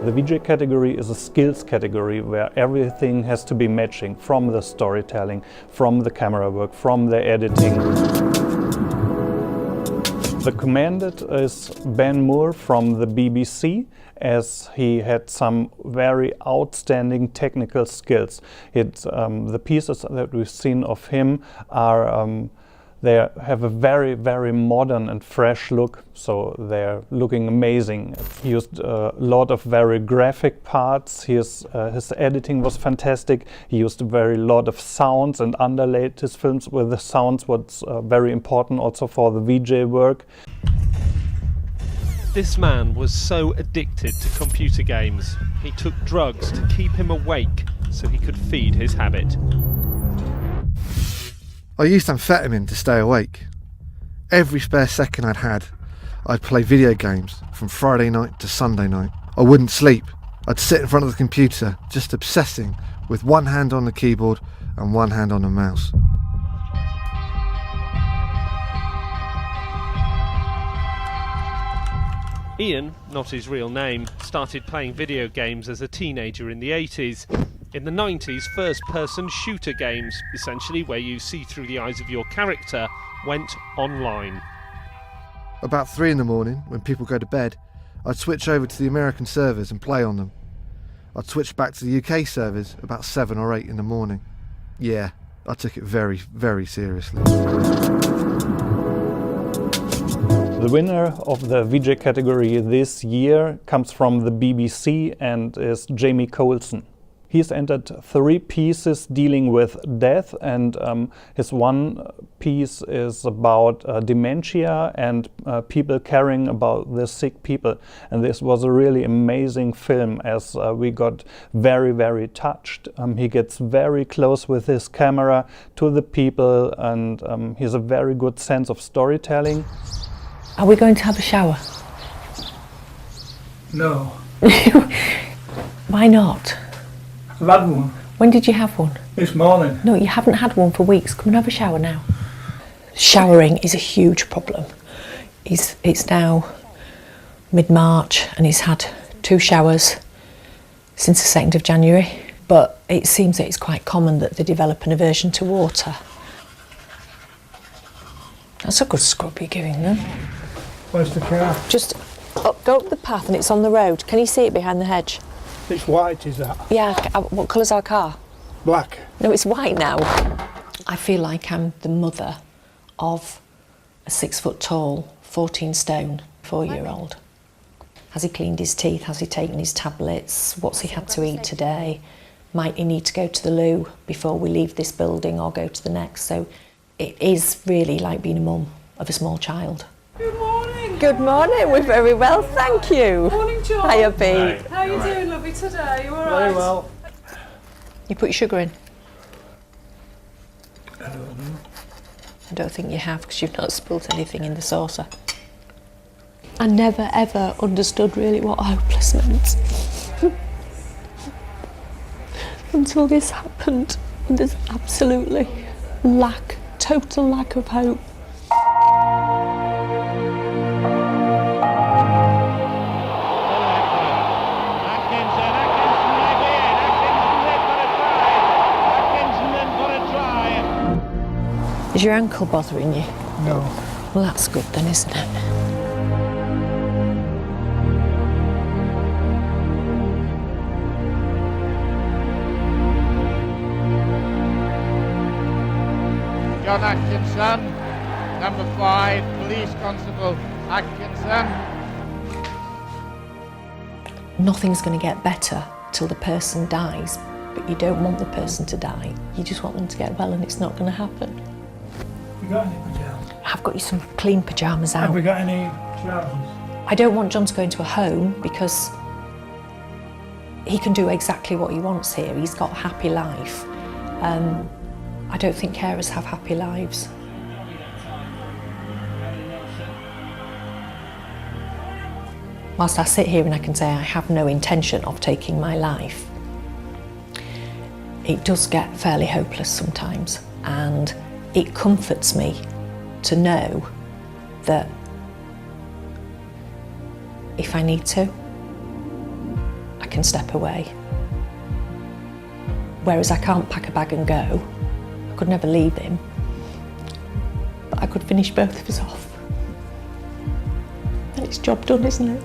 The VJ category is a skills category where everything has to be matching, from the storytelling, from the camera work, from the editing. The commandant is Ben Moore from the BBC, as he had some very outstanding technical skills. The pieces that we've seen of him are they have a very, very modern and fresh look, so they're looking amazing. He used a lot of very graphic parts. His editing was fantastic. He used a very lot of sounds and underlaid his films with the sounds, what's very important also for the VJ work. This man was so addicted to computer games, he took drugs to keep him awake so he could feed his habit. I used amphetamine to stay awake. Every spare second I'd play video games from Friday night to Sunday night. I wouldn't sleep. I'd sit in front of the computer, just obsessing, with one hand on the keyboard and one hand on the mouse. Ian, not his real name, started playing video games as a teenager in the 80s. In the 90s, first-person shooter games, essentially where you see through the eyes of your character, went online. About 3 in the morning, when people go to bed, I'd switch over to the American servers and play on them. I'd switch back to the UK servers about 7 or 8 in the morning. Yeah, I took it very, very seriously. The winner of the VJ category this year comes from the BBC and is Jamie Coulson. He's entered 3 pieces dealing with death, and his one piece is about dementia and people caring about the sick people. And this was a really amazing film, as we got very, very touched. He gets very close with his camera to the people, and he has a very good sense of storytelling. Are we going to have a shower? No. Why not? I've had one. When did you have one? This morning. No, you haven't had one for weeks. Come and have a shower now. Showering is a huge problem. It's now mid-March and he's had 2 showers since the 2nd of January. But it seems that it's quite common that they develop an aversion to water. That's a good scrub you're giving them. Where's the car? Just go up the path and it's on the road. Can you see it behind the hedge? It's white, is that? Yeah, what colour's our car? Black. No, it's white now. I feel like I'm the mother of a 6 foot tall, 14 stone, 4-year-old. Has he cleaned his teeth? Has he taken his tablets? What's he had to eat today? Might he need to go to the loo before we leave this building or go to the next? So it is really like being a mum of a small child. Good morning. Good morning, we're very well, thank you. Morning, John. Hiya, Pete. How are you doing, lovely, today? You all right? Very well. You put your sugar in? I don't know. I don't think you have, because you've not spilt anything in the saucer. I never ever understood really what hopeless meant. Until this happened. And there's absolutely total lack of hope. Is your ankle bothering you? No. Well, that's good then, isn't it? John Atkinson, number 5, Police Constable Atkinson. Nothing's going to get better till the person dies, but you don't want the person to die. You just want them to get well, and it's not going to happen. Have you got any pyjamas? I've got you some clean pyjamas out. Have we got any trousers? I don't want John to go into a home because he can do exactly what he wants here. He's got a happy life. I don't think carers have happy lives. Whilst I sit here and I can say I have no intention of taking my life, it does get fairly hopeless sometimes, and it comforts me to know that if I need to, can step away. Whereas I can't pack a bag and go. I could never leave him. But I could finish both of us off. And it's job done, isn't it?